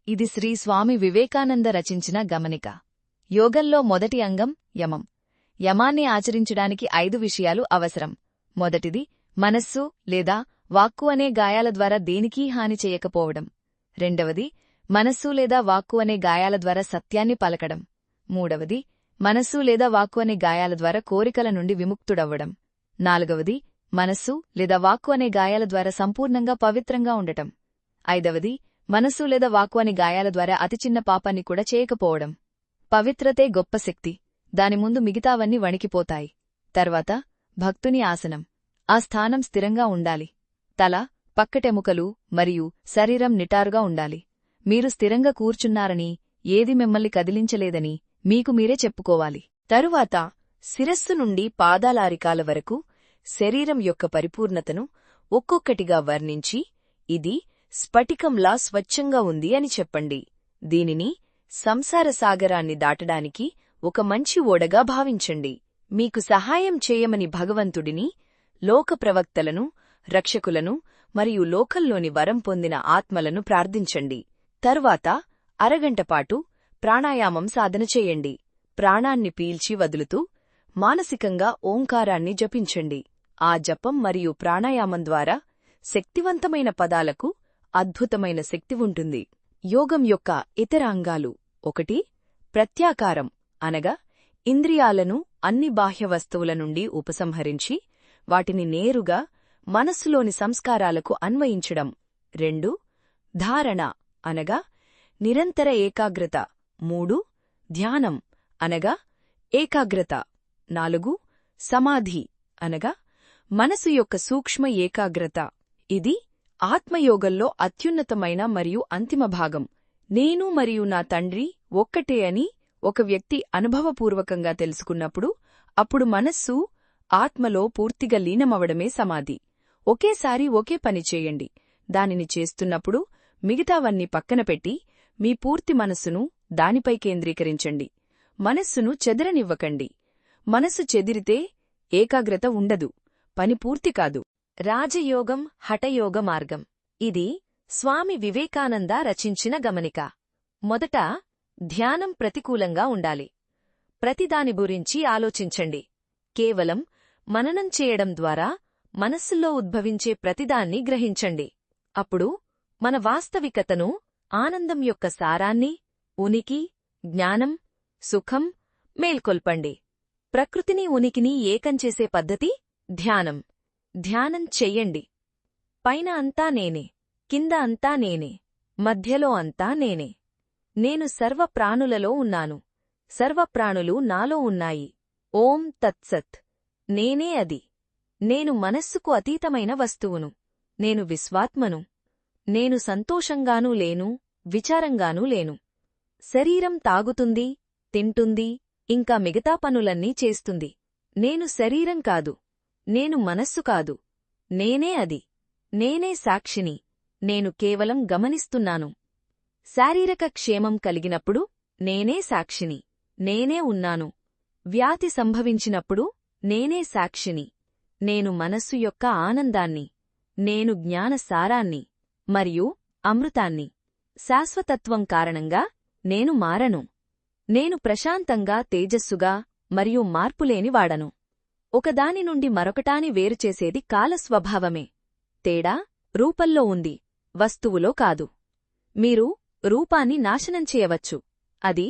ఇది శ్రీ స్వామి వివేకానంద రచించిన గమనిక. యోగంలో మొదటి అంగం యమం. యమాన్ని ఆచరించడానికి 5 విషయాలు అవసరం. మొదటిది మనస్సు లేదా వాక్కు అనే గాయాల ద్వారా దేనికీ హాని చేయకపోవడం. రెండవది మనస్సు లేదా వాక్కు అనే గాయాల ద్వారా సత్యాన్ని పలకడం. మూడవది మనస్సు లేదా వాక్కు అనే గాయాల ద్వారా కోరికల నుండి విముక్తుడవ్వడం. నాలుగవది మనస్సు లేదా వాక్కు అనే గాయాల ద్వారా సంపూర్ణంగా పవిత్రంగా ఉండటం. ఐదవది మనస్సు లేదా వాక్కు అనే గాయాల ద్వారా అతి చిన్న పాపాన్ని కూడా చేయకపోవడం. పవిత్రతే గొప్ప శక్తి, దాని ముందు మిగతావన్నీ వణికిపోతాయి. తర్వాత భక్తుని ఆసనం. ఆ స్థానం స్థిరంగా ఉండాలి. తల, పక్కటెముకలు మరియు శరీరం నిటారుగా ఉండాలి. మీరు స్థిరంగా కూర్చున్నారని, ఏది మిమ్మల్ని కదిలించలేదని మీకు మీరే చెప్పుకోవాలి. తరువాత శిరస్సు నుండి పాదాలారికాల వరకు శరీరం యొక్క పరిపూర్ణతను ఒక్కొక్కటిగా వర్ణించి, ఇది స్ఫటికంలా స్వచ్ఛంగా ఉంది అని చెప్పండి. దీనిని సంసార సాగరాన్ని దాటడానికి ఒక మంచి ఓడగా భావించండి. మీకు సహాయం చేయమని భగవంతుడిని, లోక ప్రవక్తలను, రక్షకులను మరియు లోకంలోని వరం పొందిన ఆత్మలను ప్రార్థించండి. తరువాత అరగంటపాటు ప్రాణాయామం సాధన చేయండి. ప్రాణాన్ని పీల్చి వదులుతూ మానసికంగా ఓంకారాన్ని జపించండి. ఆ జపం మరియు ప్రాణాయామం ద్వారా శక్తివంతమైన పదాలకు అద్భుతమైన శక్తి ఉంటుంది. యోగం యొక్క ఇతర అంగాలు. 1. ప్రత్యాకారం అనగా ఇంద్రియాలను అన్ని బాహ్య వస్తువుల నుండి ఉపసంహరించి వాటిని నేరుగా మనస్సులోని సంస్కారాలకు అన్వయించడం. 2. ధారణ అనగా నిరంతర ఏకాగ్రత. 3. ధ్యానం అనగా ఏకాగ్రత. 4. సమాధి అనగా మనసు యొక్క సూక్ష్మ ఏకాగ్రత. ఇది ఆత్మయోగంలో అత్యున్నతమైన మరియు అంతిమ భాగం. నేను మరియు నా తండ్రి ఒక్కటే అని ఒక వ్యక్తి అనుభవపూర్వకంగా తెలుసుకున్నప్పుడు, అప్పుడు మనస్సు ఆత్మలో పూర్తిగా లీనమవడమే సమాధి. ఒకేసారి ఒకే పని చేయండి. దానిని చేస్తున్నప్పుడు మిగతావన్నీ పక్కనపెట్టి మీ పూర్తి మనస్సును దానిపై కేంద్రీకరించండి. మనస్సును చెదరనివ్వకండి. మనస్సు చెదిరితే ఏకాగ్రత ఉండదు, పని పూర్తి కాదు. రాజయోగం, హఠయోగ మార్గం. ఇది స్వామి వివేకానంద రచించిన గమనిక. మొదట ధ్యానం ప్రతికూలంగా ఉండాలి. ప్రతిదాని గురించి ఆలోచించండి. కేవలం మననం చేయడం ద్వారా మనస్సులో ఉద్భవించే ప్రతిదాన్ని గ్రహించండి. అప్పుడు మన వాస్తవికతను, ఆనందం యొక్క సారాన్ని, ఉనికి, జ్ఞానం, సుఖం మేల్కొల్పండి. ప్రకృతిని, ఉనికిని ఏకం చేసే పద్ధతి ధ్యానం. ధ్యానం చెయ్యండి. పైన అంతా నేనే, కింద అంతా నేనే, మధ్యలో అంతా నేనే. నేను సర్వప్రాణులలో ఉన్నాను, సర్వప్రాణులు నాలో ఉన్నాయి. ఓం తత్సత్. నేనే అది. నేను మనస్సుకు అతీతమైన వస్తువును. నేను విశ్వాత్మను. నేను సంతోషంగానూ లేను, విచారంగానూ లేను. శరీరం తాగుతుంది, తింటుంది, ఇంకా మిగతా పనులన్నీ చేస్తుంది. నేను శరీరం కాదు, నేను మనస్సు కాదు. నేనే అది. నేనే సాక్షిని. నేను కేవలం గమనిస్తున్నాను. శారీరక క్షేమం కలిగినప్పుడు నేనే సాక్షిని. నేనే ఉన్నాను. వ్యాధి సంభవించినప్పుడు నేనే సాక్షిని. నేను మనస్సు యొక్క ఆనందాన్ని. నేను జ్ఞాన సారాన్ని మరియు అమృతాన్ని. శాశ్వతత్వం కారణంగా నేను మారను. నేను ప్రశాంతంగా, తేజస్సుగా మరియు మార్పులేని వాడను. ఒకదాని నుండి మరొకటాని వేరుచేసేది కాలస్వభావమే. తేడా రూపంలో ఉంది, వస్తువులో కాదు. మీరు రూపాన్ని నాశనం చేయవచ్చు, అది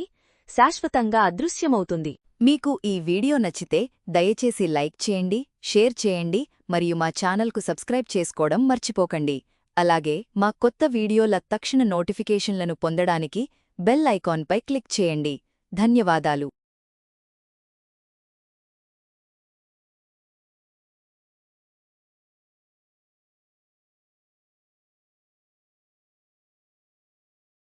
శాశ్వతంగా అదృశ్యమవుతుంది. మీకు ఈ వీడియో నచ్చితే దయచేసి లైక్ చేయండి, షేర్ చేయండి మరియు మా ఛానల్కు సబ్స్క్రైబ్ చేసుకోవడం మర్చిపోకండి. అలాగే మా కొత్త వీడియోల తక్షణ నోటిఫికేషన్లను పొందడానికి బెల్ ఐకాన్పై క్లిక్ చేయండి. ధన్యవాదాలు.